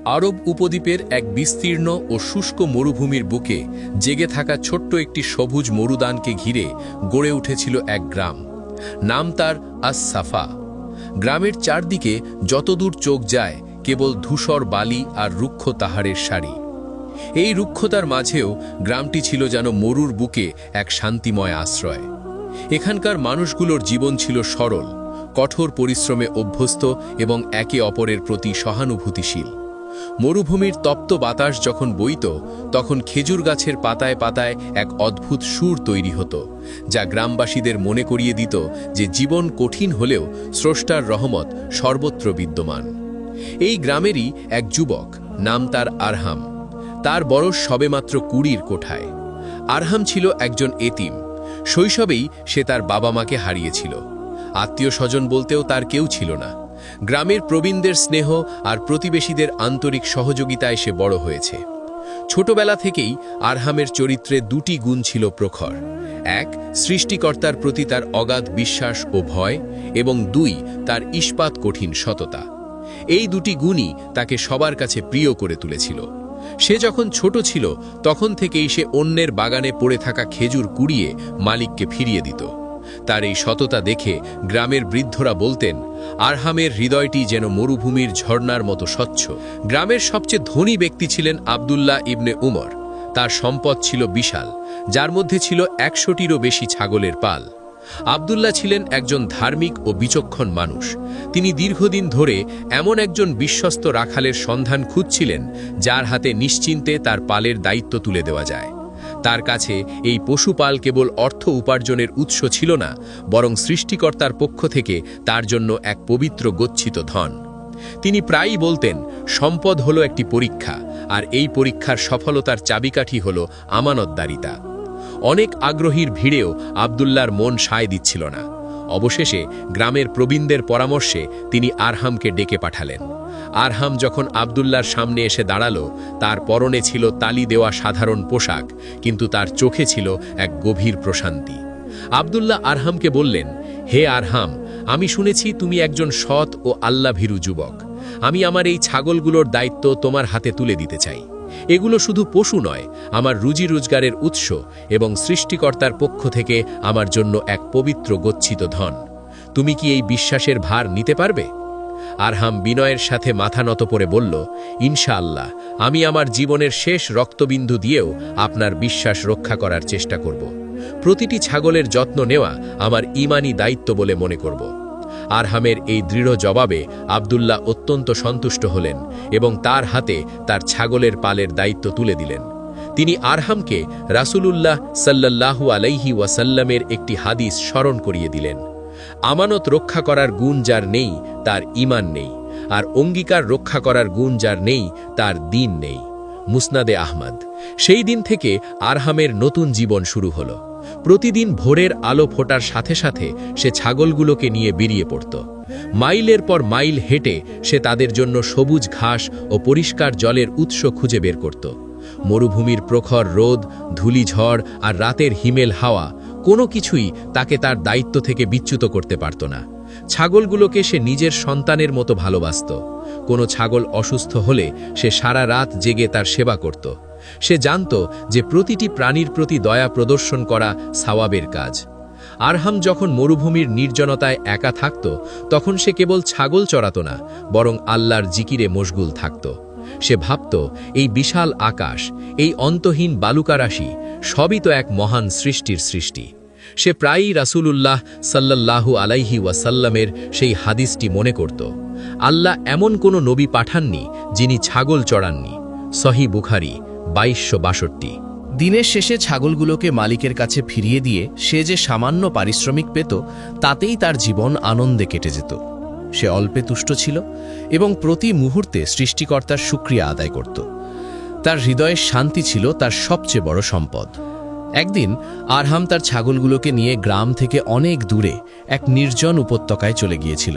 আরব উপদ্বীপের এক বিস্তীর্ণ ও শুষ্ক মরুভূমির বুকে জেগে থাকা ছোট্ট একটি সবুজ মরুদানকে ঘিরে গড়ে উঠেছিল এক গ্রাম। নাম তার আস-সাফা। গ্রামের চারদিকে যতদূর চোখ যায় কেবল ধূসর বালি আর রুক্ষ পাহাড়ের সারি। এই রুক্ষতার মাঝেও গ্রামটি ছিল যেন মরুর বুকে এক শান্তিময় আশ্রয়। এখানকার মানুষগুলোর জীবন ছিল সরল, কঠোর পরিশ্রমে অভ্যস্ত এবং একে অপরের প্রতি সহানুভূতিশীল। মরুভূমির তপ্ত বাতাস যখন বইত, তখন খেজুর গাছের পাতায় পাতায় এক অদ্ভুত সুর তৈরি হতো, যা গ্রামবাসীদের মনে করিয়ে দিত যে জীবন কঠিন হলেও স্রষ্টার রহমত সর্বত্র বিদ্যমান। এই গ্রামেরই এক যুবক, নাম তার আরহাম। তার বয়স সবেমাত্র 20-র কোঠায়। আরহাম ছিল একজন এতিম। শৈশবেই সে তার বাবা মাকে হারিয়েছিল। আত্মীয় স্বজন বলতেও তার কেউ ছিল না। গ্রামের প্রবীণদের স্নেহ আর প্রতিবেশীদের আন্তরিক সহযোগিতায় সে বড় হয়েছে। ছোটবেলা থেকেই আরহামের চরিত্রে দুটি গুণ ছিল প্রখর। এক, সৃষ্টিকর্তার প্রতি তার অগাধ বিশ্বাস ও ভয়, এবং দুই, তার ইস্পাত কঠিন সততা। এই দুটি গুণই তাকে সবার কাছে প্রিয় করে তুলেছিল। সে যখন ছোট ছিল তখন থেকেই সে অন্যের বাগানে পড়ে থাকা খেজুর কুড়িয়ে মালিককে ফিরিয়ে দিত। তার এই সততা দেখে গ্রামের বৃদ্ধরা বলতেন, আরহামের হৃদয়টি যেন মরুভূমির ঝর্ণার মতো স্বচ্ছ। গ্রামের সবচেয়ে ধনী ব্যক্তি ছিলেন আবদুল্লাহ ইবনে উমর। তার সম্পদ ছিল বিশাল, যার মধ্যে ছিল 100-টিরও বেশি ছাগলের পাল। আবদুল্লাহ ছিলেন একজন ধার্মিক ও বিচক্ষণ মানুষ। তিনি দীর্ঘদিন ধরে এমন একজন বিশ্বস্ত রাখালের সন্ধান খুঁজছিলেন, যার হাতে নিশ্চিন্তে তার পালের দায়িত্ব তুলে দেওয়া যায়। তার কাছে এই পশুপাল কেবল অর্থ উপার্জনের উৎস ছিল না, বরং সৃষ্টিকর্তার পক্ষ থেকে তার জন্য এক পবিত্র গচ্ছিত ধন। তিনি প্রায়ই বলতেন, সম্পদ হলো একটি পরীক্ষা, আর এই পরীক্ষার সফলতার চাবিকাঠি হলো আমানতদারিতা। অনেক আগ্রহীর ভিড়েও আবদুল্লাহর মন সায় দিচ্ছিল না। অবশেষে গ্রামের প্রবীণদের পরামর্শে তিনি আরহামকে ডেকে পাঠালেন। আরহাম যখন আবদুল্লাহর সামনে এসে দাঁড়ালো, তার পরনে ছিল তালি দেওয়া সাধারণ পোশাক, কিন্তু তার চোখে ছিল এক গভীর প্রশান্তি। আবদুল্লাহ আরহামকে বললেন, হে আরহাম, আমি শুনেছি তুমি একজন সৎ ও আল্লাভীরু যুবক। আমি আমার এই ছাগলগুলোর দায়িত্ব তোমার হাতে তুলে দিতে চাই। এগুলো শুধু পশু নয়, আমার রুজি রোজগারের উৎস এবং সৃষ্টিকর্তার পক্ষ থেকে আমার জন্য এক পবিত্র গচ্ছিত ধন। তুমি কি এই বিশ্বাসের ভার নিতে পারবে? আরহাম বিনয়ের সাথে মাথা নত করে বলল, ইনশাআল্লাহ, আমি আমার জীবনের শেষ রক্তবিন্দু দিয়েও আপনার বিশ্বাস রক্ষা করার চেষ্টা করব। প্রতিটি ছাগলের যত্ন নেওয়া আমার ঈমানি দায়িত্ব বলে মনে করব। আরহামের এই দৃঢ় জবাবে আবদুল্লাহ অত্যন্ত সন্তুষ্ট হলেন এবং তার হাতে তার ছাগলের পালের দায়িত্ব তুলে দিলেন। তিনি আরহামকে রাসূলুল্লাহ সাল্লাল্লাহু আলাইহি ওয়াসাল্লামের একটি হাদিস স্মরণ করিয়ে দিলেন, আমানত রক্ষা করার গুণ যার নেই তার ঈমান নেই, আর অঙ্গীকার রক্ষা করার গুণ যার নেই তার দ্বীন নেই। মুসনাদে আহমদ। সেই দিন থেকে আরহামের নতুন জীবন শুরু হলো। প্রতিদিন ভোরের আলো ফোটার সাথে সাথে সে ছাগলগুলোকে নিয়ে বেরিয়ে পড়ত। মাইলের পর মাইল হেঁটে সে তাদের জন্য সবুজ ঘাস ও পরিষ্কার জলের উৎস খুঁজে বের করত। মরুভূমির প্রখর রোদ, ধূলিঝড় আর রাতের হিমেল হাওয়া কোনো কিছুই তাকে তার দায়িত্ব থেকে বিচ্যুত করতে পারত না। ছাগলগুলোকে সে নিজের সন্তানের মতো ভালোবাসত। কোনো ছাগল অসুস্থ হলে সে সারা রাত জেগে তার সেবা করত। সে জানত যে প্রতিটি প্রাণীর প্রতি দয়া প্রদর্শন করা সওয়াবের কাজ। আরহাম যখন মরুভূমির নির্জনতায় একা থাকত, তখন সে কেবল ছাগল চড়াত না, বরং আল্লাহর জিকিরে মশগুল থাকত। সে ভাবত, এই বিশাল আকাশ, এই অন্তহীন বালুকারাশি সবই তো এক মহান সৃষ্টির সৃষ্টি। সে প্রায়ই রাসূলুল্লাহ সাল্লাল্লাহু আলাইহি ওয়াসাল্লামের সেই হাদিসটি মনে করত, আল্লাহ এমন কোনো নবী পাঠাননি যিনি ছাগল চড়াননি। সহিহ বুখারী 2262। দিনের শেষে ছাগলগুলোকে মালিকের কাছে ফিরিয়ে দিয়ে সে যে সামান্য পারিশ্রমিক পেত, তাতেই তার জীবন আনন্দে কেটে যেত। সে অল্পে তুষ্ট ছিল এবং প্রতি মুহূর্তে সৃষ্টিকর্তার শুকরিয়া আদায় করত। তার হৃদয়ের শান্তি ছিল তার সবচেয়ে বড় সম্পদ। একদিন আরহাম তার ছাগলগুলোকে নিয়ে গ্রাম থেকে অনেক দূরে এক নির্জন উপত্যকায় চলে গিয়েছিল।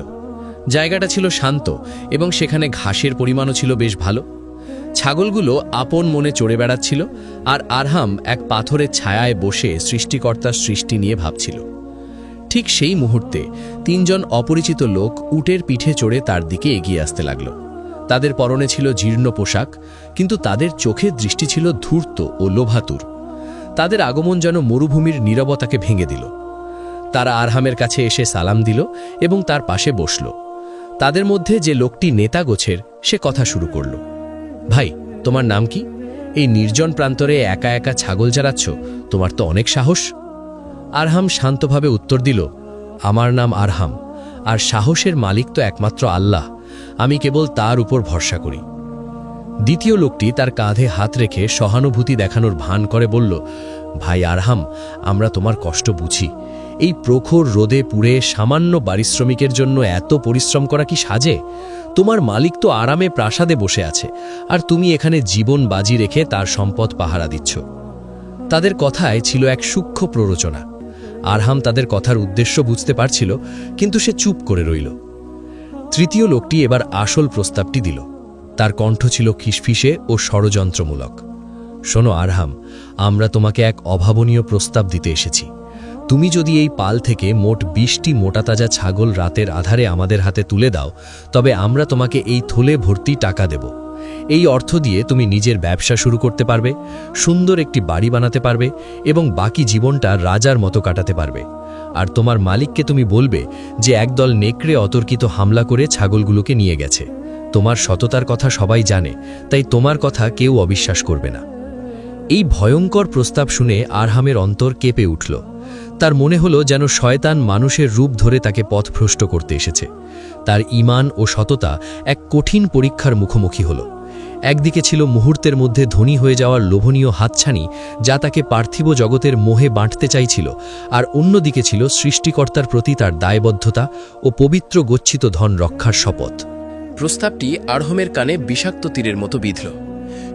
জায়গাটা ছিল শান্ত এবং সেখানে ঘাসের পরিমাণও ছিল বেশ ভালো। ছাগলগুলো আপন মনে চড়ে বেড়াচ্ছিল, আর আরহাম এক পাথরের ছায়ায় বসে সৃষ্টিকর্তার সৃষ্টি নিয়ে ভাবছিল। ঠিক সেই মুহূর্তে 3 জন অপরিচিত লোক উটের পিঠে চড়ে তার দিকে এগিয়ে আসতে লাগল। তাদের পরনে ছিল জীর্ণ পোশাক, কিন্তু তাদের চোখের দৃষ্টি ছিল ধূর্ত ও লোভাতুর। তাদের আগমন যেন মরুভূমির নীরবতাকে ভেঙে দিল। তারা আরহামের কাছে এসে সালাম দিল এবং তার পাশে বসল। তাদের মধ্যে যে লোকটি নেতা গোছের, সে কথা শুরু করল। ভাই, তোমার নাম কি? এই নির্জন প্রান্তরে একা একা ছাগল চড়াচ্ছ, তোমার তো অনেক সাহস। আরহাম শান্তভাবে উত্তর দিল, আমার নাম আরহাম, আর সাহসের মালিক তো একমাত্র আল্লাহ। আমি কেবল তার উপর ভরসা করি। দ্বিতীয় লোকটি তার কাঁধে হাত রেখে সহানুভূতি দেখানোর ভান করে বলল, ভাই আরহাম, আমরা তোমার কষ্ট বুঝি। এই প্রখর রোদে পুড়ে সামান্য পারিশ্রমিকের জন্য এত পরিশ্রম করা কি সাজে? তোমার মালিক তো আরামে প্রাসাদে বসে আছে, আর তুমি এখানে জীবন বাজি রেখে তার সম্পদ পাহারা দিচ্ছ। তাদের কথায় ছিল এক সূক্ষ্ম প্ররোচনা। আরহাম তাদের কথার উদ্দেশ্য বুঝতে পারছিল, কিন্তু সে চুপ করে রইল। তৃতীয় লোকটি এবার আসল প্রস্তাবটি দিল। তার কণ্ঠ ছিল খিসফিসে ও ষড়যন্ত্রমূলক। শোনো আরহাম, আমরা তোমাকে এক অভাবনীয় প্রস্তাব দিতে এসেছি। তুমি যদি এই পাল থেকে মোট 20টি মোটাতাজা ছাগল রাতের আধারে আমাদের হাতে তুলে দাও, তবে আমরা তোমাকে এই থলে ভর্তি টাকা দেব। এই অর্থ দিয়ে তুমি নিজের ব্যবসা শুরু করতে পারবে, সুন্দর একটি বাড়ি বানাতে পারবে এবং বাকি জীবনটা রাজার মতো কাটাতে পারবে। আর তোমার মালিককে তুমি বলবে যে একদল নেকড়ে অতর্কিত হামলা করে ছাগলগুলোকে নিয়ে গেছে। তোমার সততার কথা সবাই জানে, তাই তোমার কথা কেউ অবিশ্বাস করবে না। এই ভয়ঙ্কর প্রস্তাব শুনে আরহামের অন্তর কেঁপে উঠল। তার মনে হলো যেন শয়তান মানুষের রূপ ধরে তাকে পথভ্রষ্ট করতে এসেছে। তার ঈমান ও সততা এক কঠিন পরীক্ষার মুখোমুখি হল। একদিকে ছিল মুহূর্তের মধ্যে ধনী হয়ে যাওয়ার লোভনীয় হাতছানি, যা তাকে পার্থিব জগতের মোহে বাঁটতে চাইছিল, আর অন্যদিকে ছিল সৃষ্টিকর্তার প্রতি তার দায়বদ্ধতা ও পবিত্র গচ্ছিত ধন রক্ষার শপথ। প্রস্তাবটি আরহামের কানে বিষাক্ত তীরের মতো বিঁধল।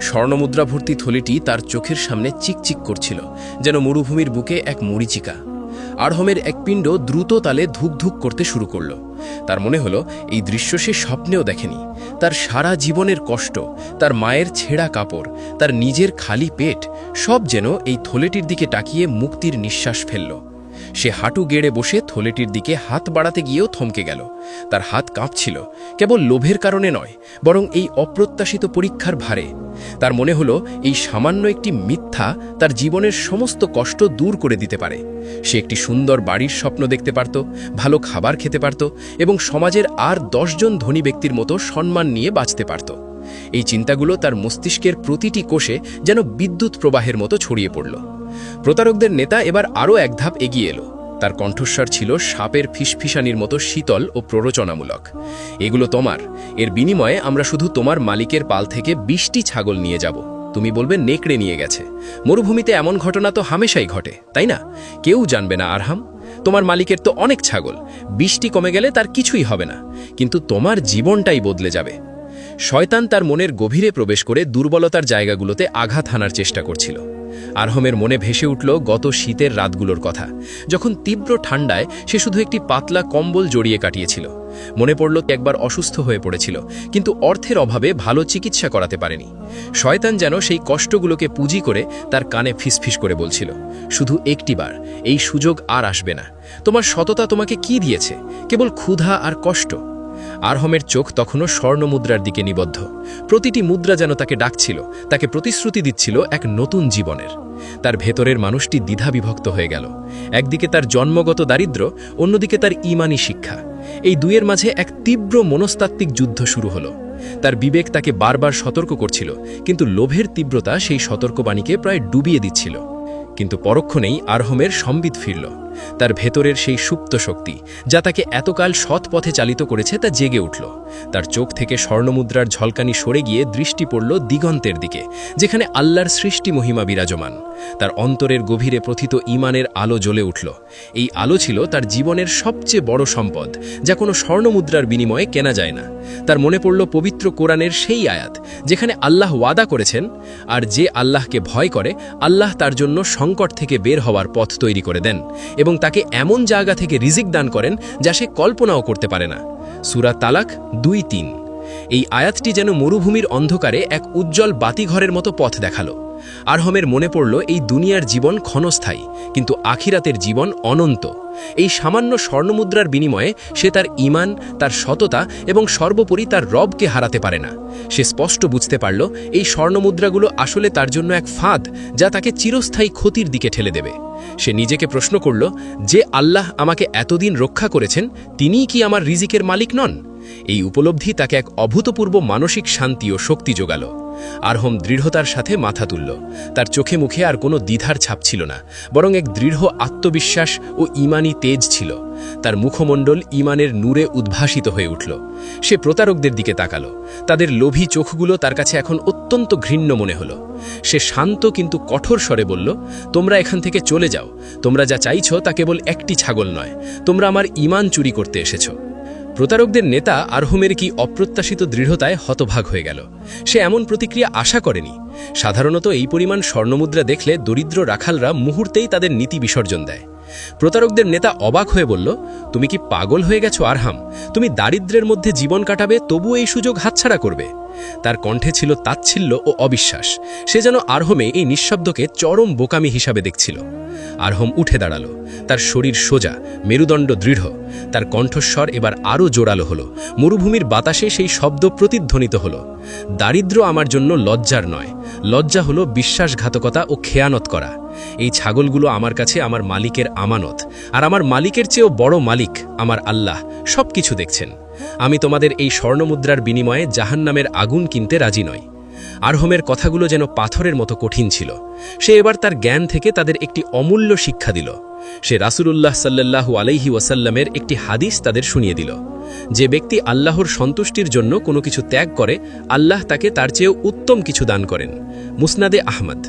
স্বর্ণমুদ্রা ভর্তি থলিটি তার চোখের সামনে চিকচিক করছিল, যেন মরুভূমির বুকে এক মরীচিকা। আরহামের এক পিণ্ড দ্রুত তালে ধুকধুক করতে শুরু করল। তার মনে হলো এই দৃশ্য সে স্বপ্নেও দেখেনি। তার সারা জীবনের কষ্ট, তার মায়ের ছেঁড়া কাপড়, তার নিজের খালি পেট, সব যেন এই থলেটির দিকে তাকিয়ে মুক্তির নিঃশ্বাস ফেলল। সে হাঁটু গেড়ে বসে থলেটির দিকে হাত বাড়াতে গিয়েও থমকে গেল। তার হাত কাঁপছিল, কেবল লোভের কারণে নয়, বরং এই অপ্রত্যাশিত পরীক্ষার ভারে। তার মনে হলো এই সামান্য একটি মিথ্যা তার জীবনের সমস্ত কষ্ট দূর করে দিতে পারে। সে একটি সুন্দর বাড়ির স্বপ্ন দেখতে পারত, ভালো খাবার খেতে পারত এবং সমাজের আর 10 জন ধনী ব্যক্তির মতো সম্মান নিয়ে বাঁচতে পারত। এই চিন্তাগুলো তার মস্তিষ্কের প্রতিটি কোষে যেন বিদ্যুৎ প্রবাহের মতো ছড়িয়ে পড়ল। প্রতারকদের নেতা এবার আরও এক ধাপ এগিয়ে এলো। তার কণ্ঠস্বর ছিল সাপের ফিসফিসানির মতো শীতল ও প্ররোচনামূলক। এগুলো তোমার, এর বিনিময়ে আমরা শুধু তোমার মালিকের পাল থেকে 20টি ছাগল নিয়ে যাব। তুমি বলবে নেকড়ে নিয়ে গেছে। মরুভূমিতে এমন ঘটনা তো হামেশাই ঘটে, তাই না? কেউ জানবে না আরহাম। তোমার মালিকের তো অনেক ছাগল, 20টি কমে গেলে তার কিছুই হবে না, কিন্তু তোমার জীবনটাই বদলে যাবে। শয়তান তার মনের গভীরে প্রবেশ করে দুর্বলতার জায়গাগুলোতে আঘাত হানার চেষ্টা করছিল। আরহামের মনে ভেসে উঠল গত শীতের রাতগুলোর কথা, যখন তীব্র ঠান্ডায় সে শুধু একটি পাতলা কম্বল জড়িয়ে কাটিয়েছিল। মনে পড়ল একবার অসুস্থ হয়ে পড়েছিল, কিন্তু অর্থের অভাবে ভালো চিকিৎসা করাতে পারেনি। শয়তান যেন সেই কষ্টগুলোকে পুঁজি করে তার কানে ফিসফিস করে বলছিল, শুধু একটিবার, এই সুযোগ আর আসবে না। তোমার সততা তোমাকে কি দিয়েছে? কেবল ক্ষুধা আর কষ্ট। আরহামের চোখ তখনও স্বর্ণমুদ্রার দিকে নিবদ্ধ। প্রতিটি মুদ্রা যেন তাকে ডাকছিল, তাকে প্রতিশ্রুতি দিচ্ছিল এক নতুন জীবনের। তার ভেতরের মানুষটি দ্বিধাবিভক্ত হয়ে গেল। একদিকে তার জন্মগত দারিদ্র্য, অন্যদিকে তার ঈমানি শিক্ষা। এই দুইয়ের মাঝে এক তীব্র মনস্তাত্ত্বিক যুদ্ধ শুরু হলো। তার বিবেক তাকে বারবার সতর্ক করছিল, কিন্তু লোভের তীব্রতা সেই সতর্কবাণীকে প্রায় ডুবিয়ে দিচ্ছিল। কিন্তু পরক্ষণেই আরহামের সম্বিত ফিরল। তার ভেতরের সেই সুপ্ত শক্তি, যা তাকে এতকাল সৎ পথে চালিত করেছে, তা জেগে উঠল। তার চোখ থেকে স্বর্ণমুদ্রার ঝলকানি সরে গিয়ে দৃষ্টি পড়ল দিগন্তের দিকে, যেখানে আল্লাহর সৃষ্টি মহিমা বিরাজমান। তার অন্তরের গভীরে প্রথিত ঈমানের আলো জ্বলে উঠল। এই আলো ছিল তার জীবনের সবচেয়ে বড় সম্পদ, যা কোনো স্বর্ণমুদ্রার বিনিময়ে কেনা যায় না। তার মনে পড়ল পবিত্র কোরআনের সেই আয়াত, যেখানে আল্লাহ ওয়াদা করেছেন, আর যে আল্লাহকে ভয় করে, আল্লাহ তার জন্য সংকট থেকে বের হওয়ার পথ তৈরি করে দেন এবং তাকে এমন জায়গা থেকে রিজিক দান করেন যা সে কল্পনাও করতে পারে না। সূরা তালাক 2:3। এই আয়াতটি যেন মরুভূমির অন্ধকারে এক উজ্জ্বল বাতিঘরের মতো পথ দেখালো। আরহমের মনে পড়ল এই দুনিয়ার জীবন ক্ষণস্থায়ী, কিন্তু আখিরাতের জীবন অনন্ত। এই সামান্য স্বর্ণমুদ্রার বিনিময়ে সে তার ঈমান, তার সততা এবং সর্বোপরি তার রবকে হারাতে পারে না। সে স্পষ্ট বুঝতে পারল এই স্বর্ণমুদ্রাগুলো আসলে তার জন্য এক ফাঁদ, যা তাকে চিরস্থায়ী ক্ষতির দিকে ঠেলে দেবে। সে নিজেকে প্রশ্ন করল, যে আল্লাহ আমাকে এতদিন রক্ষা করেছেন, তিনিই কি আমার রিজিকের মালিক নন? এই উপলব্ধি তাকে এক অভূতপূর্ব মানসিক শান্তি ও শক্তি জোগাল। আরহম দৃঢ়তার সাথে মাথা তুলল। তার চোখে মুখে আর কোনো দ্বিধার ছাপ ছিল না, বরং এক দৃঢ় আত্মবিশ্বাস ও ঈমানী তেজ ছিল। তার মুখমণ্ডল ঈমানের নূরে উদ্ভাসিত হয়ে উঠল। সে প্রতারকদের দিকে তাকালো। তাদের লোভী চোখগুলো তার কাছে এখন অত্যন্ত ঘৃণ্য মনে হলো। সে শান্ত কিন্তু কঠোর স্বরে বলল, তোমরা এখান থেকে চলে যাও। তোমরা যা চাইছ তা কেবল একটি ছাগল নয়, তোমরা আমার ঈমান চুরি করতে এসেছ। প্রতারকদের নেতা আরহমের কি অপ্রত্যাশিত দৃঢ়তায় হতভাগ হয়ে গেল। সে এমন প্রতিক্রিয়া আশা করেনি। সাধারণত এই পরিমাণ স্বর্ণমুদ্রা দেখলে দরিদ্র রাখালরা মুহূর্তেই তাদের নীতি বিসর্জন দেয়। প্রতারকদের নেতা অবাক হয়ে বলল, তুমি কি পাগল হয়ে গেছো আরহাম? তুমি দারিদ্র্যের মধ্যে জীবন কাটাবে, তবুও এই সুযোগ হাতছাড়া করবে? তার কণ্ঠে ছিল তাচ্ছিল্য ও অবিশ্বাস। সে যেন আরহমে এই নিঃশব্দকে চরম বোকামি হিসাবে দেখছিল। আরহম উঠে দাঁড়ালো। তার শরীর সোজা, মেরুদণ্ড দৃঢ়। তার কণ্ঠস্বর এবার আরও জোরালো হলো। মরুভূমির বাতাসে সেই শব্দ প্রতিধ্বনিত হলো, দারিদ্র্য আমার জন্য লজ্জার নয়, লজ্জা হলো বিশ্বাসঘাতকতা ও খেয়ানত করা। এই ছাগলগুলো আমার কাছে আমার মালিকের আমানত, আর আমার মালিকের চেয়েও বড় মালিক আমার আল্লাহ সব কিছু দেখছেন। আমি তোমাদের এই স্বর্ণমুদ্রার বিনিময়ে জাহান্নামের আগুন কিনতে রাজি নই। আরহমের কথাগুলো যেন পাথরের মতো কঠিন ছিল। সে এবার তার জ্ঞান থেকে তাদের একটি অমূল্য শিক্ষা দিল। সে রাসূলুল্লাহ সাল্লাল্লাহু আলাইহি ওয়াসাল্লামের একটি হাদিস তাদের শুনিয়ে দিল, যে ব্যক্তি আল্লাহর সন্তুষ্টির জন্য কোনো কিছু ত্যাগ করে, আল্লাহ তাকে তার চেয়েও উত্তম কিছু দান করেন। মুসনাদে আহমদ।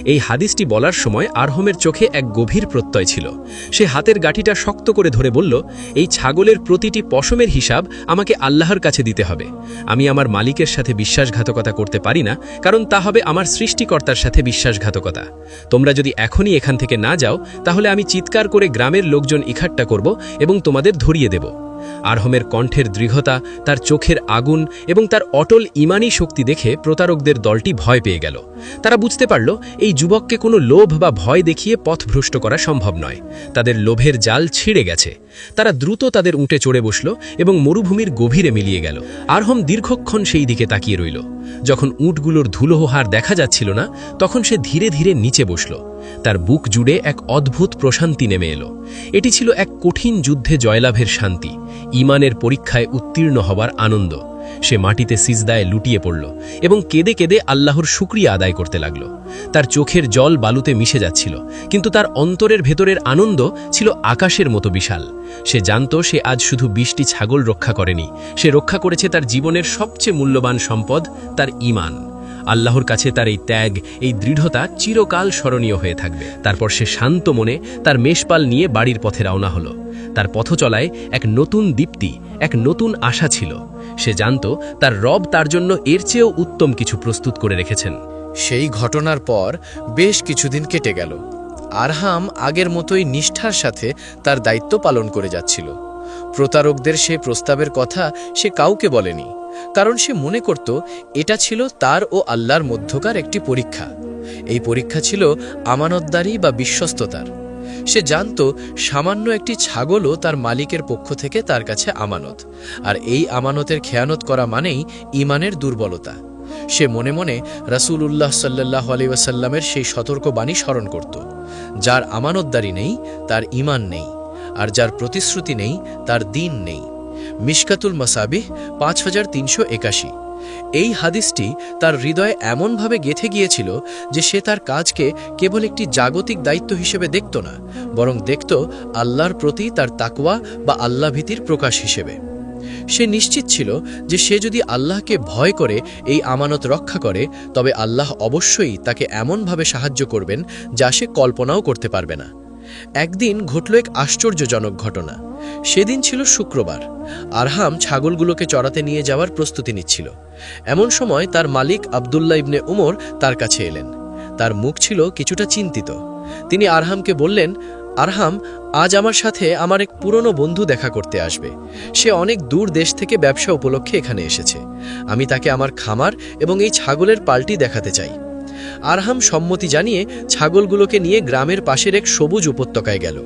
এই হাদিসটি বলার সময় আরহমের চোখে এক গভীর প্রত্যয় ছিল। সে হাতের গাঁঠিটা শক্ত করে ধরে বলল, এই ছাগলের প্রতিটি পশমের হিসাব আমাকে আল্লাহর কাছে দিতে হবে। আমি আমার মালিকের সাথে বিশ্বাসঘাতকতা করতে পারি না, কারণ তা হবে আমার সৃষ্টিকর্তার সাথে বিশ্বাসঘাতকতা। তোমরা যদি এখনই এখান থেকে না যাও, তাহলে আমি চিৎকার করে গ্রামের লোকজন ইকট্ঠা করব এবং তোমাদের ধরিয়ে দেব। আরহমের কণ্ঠের দৃঢ়তা, তার চোখের আগুন এবং তার অটল ঈমানী শক্তি দেখে প্রতারকদের দলটি ভয় পেয়ে গেল। তারা বুঝতে পারল এই যুবককে কোনো লোভ বা ভয় দেখিয়ে পথভ্রষ্ট করা সম্ভব নয়। তাদের লোভের জাল ছিঁড়ে গেছে। তারা দ্রুত তাদের উঁটে চড়ে বসল এবং মরুভূমির গভীরে মিলিয়ে গেল। আরহম দীর্ঘক্ষণ সেই দিকে তাকিয়ে রইল। যখন উঁটগুলোর ধুলোহার দেখা যাচ্ছিল না, তখন সে ধীরে ধীরে নিচে বসল। তার বুক জুড়ে এক অদ্ভুত প্রশান্তি নেমে এলো। এটি ছিল এক কঠিন যুদ্ধে জয়লাভের শান্তি, ঈমানের পরীক্ষায় উত্তীর্ণ হবার আনন্দ। সে মাটিতে সিজদায় লুটিয়ে পড়ল এবং কেঁদে কেঁদে আল্লাহর শুকরিয়া আদায় করতে লাগল। তার চোখের জল বালুতে মিশে যাচ্ছিল, কিন্তু তার অন্তরের ভেতরের আনন্দ ছিল আকাশের মতো বিশাল। সে জানত সে আজ শুধু 20টি ছাগল রক্ষা করেনি, সে রক্ষা করেছে তার জীবনের সবচেয়ে মূল্যবান সম্পদ, তার ঈমান। আল্লাহর কাছে তার এই ত্যাগ, এই দৃঢ়তা চিরকাল স্মরণীয় হয়ে থাকবে। তারপর সে শান্ত মনে তার মেষপাল নিয়ে বাড়ির পথে রওনা হলো। তার পথচলায় এক নতুন দীপ্তি, এক নতুন আশা ছিল। সে জানত তার রব তার জন্য এর চেয়েও উত্তম কিছু প্রস্তুত করে রেখেছেন। সেই ঘটনার পর বেশ কিছুদিন কেটে গেল। আরহাম আগের মতোই নিষ্ঠার সাথে তার দায়িত্ব পালন করে যাচ্ছিল। প্রতারকদের সে প্রস্তাবের কথা সে কাউকে বলেনি, কারণ সে মনে করত এটা ছিল তার ও আল্লাহর মধ্যকার একটি পরীক্ষা। এই পরীক্ষা ছিল আমানতদারি বা বিশ্বস্ততার। সে জানত সামান্য একটি ছাগলও তার মালিকের পক্ষ থেকে তার কাছে আমানত, আর এই আমানতের খেয়ানত করা মানেই ঈমানের দুর্বলতা। সে মনে মনে রাসূলুল্লাহ সাল্লাল্লাহু আলাইহি ওয়াসাল্লামের সেই সতর্ক বাণী স্মরণ করত, যার আমানতদারি নেই তার ঈমান নেই, আর যার প্রতিশ্রুতি নেই তার দ্বীন নেই। মিশকাতুল মাসাবিহ 5381। এই হাদিসটি তার হৃদয়ে এমনভাবে গেঁথে গিয়েছিল যে সে তার কাজকে কেবল একটি জাগতিক দায়িত্ব হিসেবে দেখত না, বরং দেখত আল্লাহর প্রতি তার তাকওয়া বা আল্লাহভীতির প্রকাশ হিসেবে। সে নিশ্চিত ছিল যে সে যদি আল্লাহকে ভয় করে এই আমানত রক্ষা করে, তবে আল্লাহ অবশ্যই তাকে এমনভাবে সাহায্য করবেন যা সে কল্পনাও করতে পারবে না। একদিন ঘটল এক আশ্চর্যজনক ঘটনা। সেদিন ছিল শুক্রবার। আরহাম ছাগলগুলোকে চড়াতে নিয়ে যাওয়ার প্রস্তুতি নিচ্ছিল। এমন সময় তার মালিক আবদুল্লাহ ইবনে উমর তার কাছে এলেন। তার মুখ ছিল কিছুটা চিন্তিত। তিনি আরহামকে বললেন, আরহাম, আজ আমার সাথে আমার এক পুরনো বন্ধু দেখা করতে আসবে। সে অনেক দূর দেশ থেকে ব্যবসা উপলক্ষে এখানে এসেছে। আমি তাকে আমার খামার এবং এই ছাগলের পালটি দেখাতে চাই। আরহাম সম্মতি জানিয়ে ছাগলগুলোকে নিয়ে গ্রামের পাশের এক সবুজ উপত্যকায় গেল।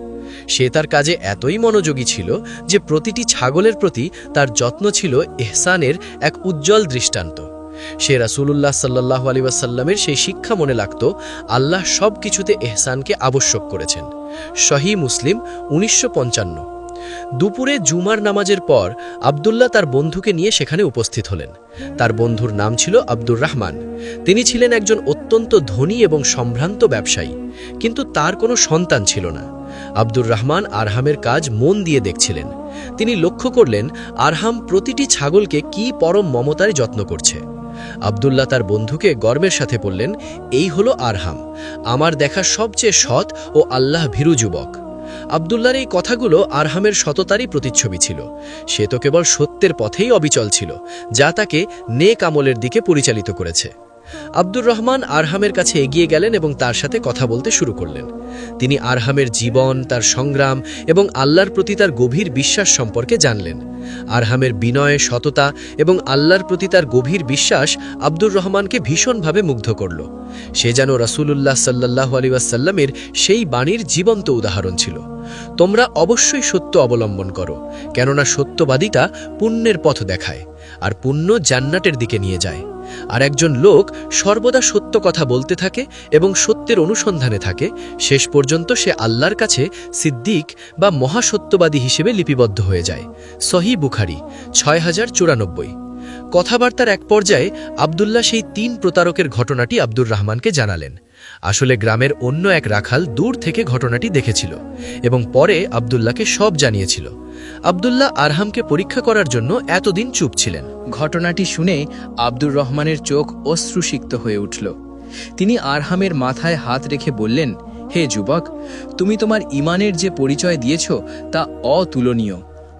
সে তার কাজে এতই মনোযোগী ছিল যে প্রতিটি ছাগলের প্রতি তার যত্ন ছিল ইহসানের এক উজ্জ্বল দৃষ্টান্ত। সে রাসূলুল্লাহ সাল্লাল্লাহু আলাইহি ওয়াসাল্লামের সেই শিক্ষা মনে রাখত, আল্লাহ সব কিছুতে ইহসানকে আবশ্যক করেছেন। সহিহ মুসলিম 1955। দুপুরে জুমার নামাজের পর আব্দুল্লাহ তার বন্ধুকে নিয়ে সেখানে উপস্থিত হলেন। তার বন্ধুর নাম ছিল আব্দুর রহমান। তিনি ছিলেন একজন অত্যন্ত ধনী এবং সম্ভ্রান্ত ব্যবসায়ী, কিন্তু তার কোনো সন্তান ছিল না। আব্দুর রহমান আরহামের কাজ মন দিয়ে দেখছিলেন। তিনি লক্ষ্য করলেন আরহাম প্রতিটি ছাগলকে কি পরম মমতায় যত্ন করছে। আব্দুল্লাহ তার বন্ধুকে গর্বের সাথে বললেন, এই হলো আরহাম, আমার দেখা সবচেয়ে সৎ ও আল্লাহ ভীরু যুবক। আব্দুল্লাহর এই কথাগুলো আরহামের সততারই প্রতিচ্ছবি ছিল। সে তো কেবল সত্যের পথেই অবিচল ছিল, যা তাকে নেক আমলের দিকে পরিচালিত করেছে। আব্দুর রহমান আরহামের কাছে এগিয়ে গেলেন এবং তার সাথে কথা বলতে শুরু করলেন। তিনি আরহামের জীবন, তার সংগ্রাম এবং আল্লাহর প্রতি তার গভীর বিশ্বাস সম্পর্কে জানলেন। আরহামের বিনয়, সততা এবং আল্লাহর প্রতি তার গভীর বিশ্বাস আব্দুর রহমানকে ভীষণভাবে মুগ্ধ করল। সে যেন রাসূলুল্লাহ সাল্লাল্লাহু আলাইহি ওয়াসাল্লামের সেই বাণীর জীবন্ত উদাহরণ ছিল, তোমরা অবশ্যই সত্য অবলম্বন করো, কেননা সত্যবাদিতা পুণ্যের পথ দেখায়, আর পুণ্য জান্নাতের দিকে নিয়ে যায়। আর একজন লোক সর্বদা সত্য কথা বলতে থাকে এবং সত্যের অনুসন্ধানে থাকে, শেষ পর্যন্ত সে আল্লাহর কাছে সিদ্দিক বা মহাসত্যবাদী হিসেবে লিপিবদ্ধ হয়ে যায়। সহিহ বুখারী 6094। কথাবার্তার এক পর্যায়ে আব্দুল্লাহ সেই 3 প্রতারকের ঘটনাটি আব্দুর রহমানকে জানালেন। আসলে গ্রামের অন্য এক রাখাল দূর থেকে ঘটনাটি দেখেছিল এবং পরে আব্দুল্লাহকে সব জানিয়েছিল। আব্দুল্লাহ আরহামকে পরীক্ষা করার জন্য এতদিন চুপ ছিলেন। ঘটনাটি শুনে আব্দুর রহমানের চোখ অশ্রুসিক্ত হয়ে উঠল। তিনি আরহামের মাথায় হাত রেখে বললেন, হে যুবক, তুমি তোমার ঈমানের যে পরিচয় দিয়েছ তা অতুলনীয়।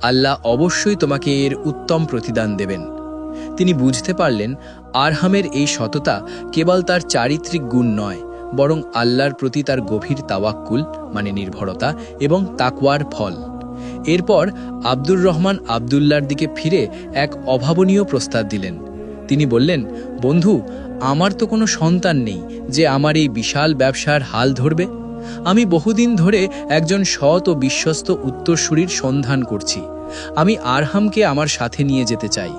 আল্লাহ অবশ্যই তোমাকে এর উত্তম প্রতিদান দেবেন। তিনি বুঝতে পারলেন আরহামের এই সততা কেবল তার চারিত্রিক গুণ নয়, বরং আল্লাহর প্রতি তার গভীর তাওয়াক্কুল মানে নির্ভরতা এবং তাকওয়ার ফল। এরপর আব্দুর রহমান আব্দুল্লাহর দিকে ফিরে এক অভাবনীয় প্রস্তাব দিলেন। তিনি বললেন, বন্ধু, আমার তো কোনো সন্তান নেই যে আমার এই বিশাল ব্যবসার হাল ধরবে। আমি বহুদিন ধরে একজন সৎ ও বিশ্বস্ত উত্তরসূরির সন্ধান করছি। আমি আরহামকে আমার সাথে নিয়ে যেতে চাই।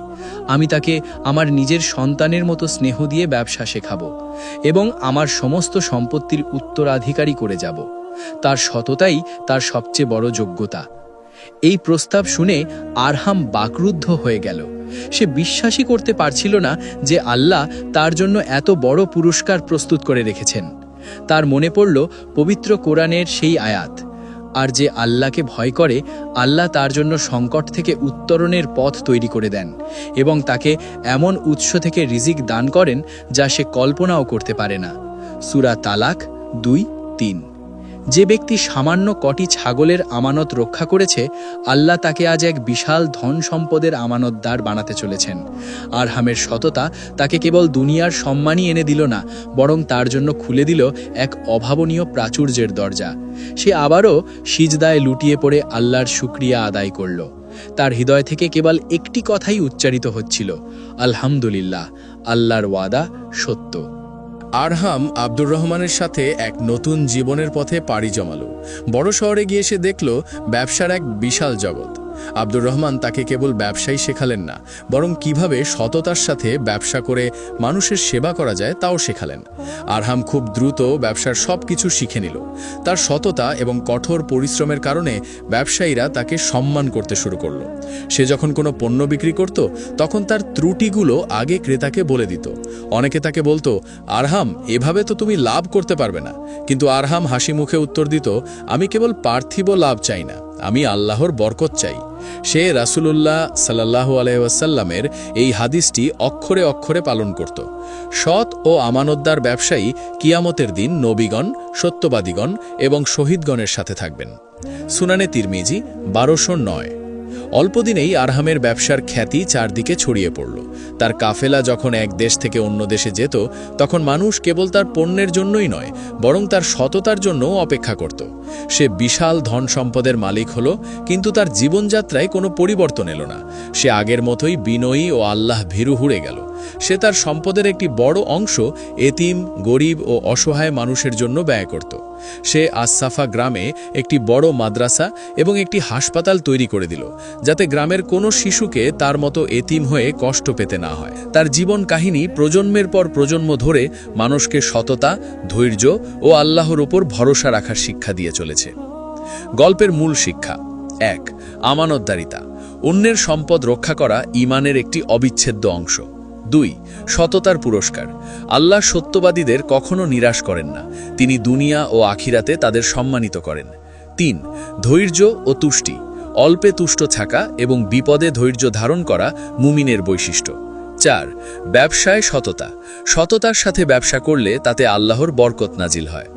আমি তাকে আমার নিজের সন্তানের মতো স্নেহ দিয়ে ব্যবসা শেখাবো এবং আমার সমস্ত সম্পত্তির উত্তরাধিকারী করে যাব। তার সততাই তার সবচেয়ে বড় যোগ্যতা। এই প্রস্তাব শুনে আরহাম বাকরুদ্ধ হয়ে গেল। সে বিশ্বাসই করতে পারছিল না যে আল্লাহ তার জন্য এত বড় পুরস্কার প্রস্তুত করে রেখেছেন। তার মনে পড়ল পবিত্র কোরআনের সেই আয়াত, আর যে আল্লাহকে ভয় করে আল্লাহ তার জন্য সংকট থেকে উত্তরণের পথ তৈরি করে দেন এবং তাকে এমন উৎস থেকে রিজিক দান করেন যা সে কল্পনাও করতে পারে না। সূরা তালাক 2:3। যে ব্যক্তি সামান্য কটি ছাগলের আমানত রক্ষা করেছে, আল্লাহ তাকে আজ এক বিশাল ধন সম্পদের আমানতদার বানাতে চলেছেন। আরহামের সততা তাকে কেবল দুনিয়ার সম্মানই এনে দিল না, বরং তার জন্য খুলে দিল এক অভাবনীয় প্রাচুর্যের দরজা। সে আবারও সিজদায় লুটিয়ে পড়ে আল্লাহর শুকরিয়া আদায় করল। তার হৃদয় থেকে কেবল একটি কথাই উচ্চারিত হচ্ছিল, আলহামদুলিল্লাহ, আল্লাহর ওয়াদা সত্য। আরহাম আব্দুর রহমানের সাথে এক নতুন জীবনের পথে পাড়ি জমালো। বড় শহরে গিয়ে সে দেখল ব্যবসার এক বিশাল জগৎ। আব্দুর রহমান তাকে কেবল ব্যবসাই শেখালেন না, বরং কিভাবে সততার সাথে ব্যবসা করে মানুষের সেবা করা যায় তাও শেখালেন। আরহাম খুব দ্রুত ব্যবসার সব কিছু শিখে নিল। তার সততা এবং কঠোর পরিশ্রমের কারণে ব্যবসায়ীরা তাকে সম্মান করতে শুরু করল। সে যখন কোনো পণ্য বিক্রি করত, তখন তার ত্রুটিগুলো আগে ক্রেতাকে বলে দিত। অনেকে তাকে বলতো, আরহাম, এভাবে তো তুমি লাভ করতে পারবে না। কিন্তু আরহাম হাসি মুখে উত্তর দিত, আমি কেবল পার্থিব লাভ চাই না, আমি আল্লাহর বরকত চাই। সে রাসূলুল্লাহ সাল্লাল্লাহু আলাইহি ওয়াসাল্লামের এই হাদিসটি অক্ষরে অক্ষরে পালন করত। সৎ ও আমানতদার ব্যবসায়ী কিয়ামতের দিন নবীগণ, সত্যবাদীগণ এবং শহীদগণের সাথে থাকবেন। সুনানে তিরমিজি 1209। অল্পদিনেই আরহামের ব্যবসার খ্যাতি চারদিকে ছড়িয়ে পড়ল। তার কাফেলা যখন এক দেশ থেকে অন্য দেশে যেত, তখন মানুষ কেবল তার পণ্যের জন্যই নয়, বরং তার সততার জন্যও অপেক্ষা করত। সে বিশাল ধন সম্পদের মালিক হল, কিন্তু তার জীবনযাত্রায় কোনো পরিবর্তন এলো না। সে আগের মতোই বিনয়ী ও আল্লাহ ভীরু হয়ে গেল। সে তার সম্পদের একটি বড় অংশ এতিম, গরিব ও অসহায় মানুষের জন্য ব্যয় করত। সে আস-সাফা গ্রামে একটি বড় মাদ্রাসা এবং একটি হাসপাতাল তৈরি করে দিল, যাতে গ্রামের কোনো শিশুকে তার মতো এতিম হয়ে কষ্ট পেতে না হয়। তার জীবন কাহিনী প্রজন্মের পর প্রজন্ম ধরে মানুষকে সততা, ধৈর্য ও আল্লাহর উপর ভরসা রাখার শিক্ষা দিয়ে চলেছে। গল্পের মূল শিক্ষা: ১. আমানতদারিতা। অন্যের সম্পদ রক্ষা করা ঈমানের একটি অবিচ্ছেদ্য অংশ। ২. সততার পুরস্কার। আল্লাহ সত্যবাদীদের কখনো নিরাশ করেন না, তিনি দুনিয়া ও আখিরাতে তাদের সম্মানিত করেন। ৩. ধৈর্য ও তুষ্টি। অল্পে তুষ্ট থাকা এবং বিপদে ধৈর্য ধারণ করা মুমিনের বৈশিষ্ট্য। ৪. ব্যবসায় সততা। সততার সাথে ব্যবসা করলে তাতে আল্লাহর বরকত নাজিল হয়।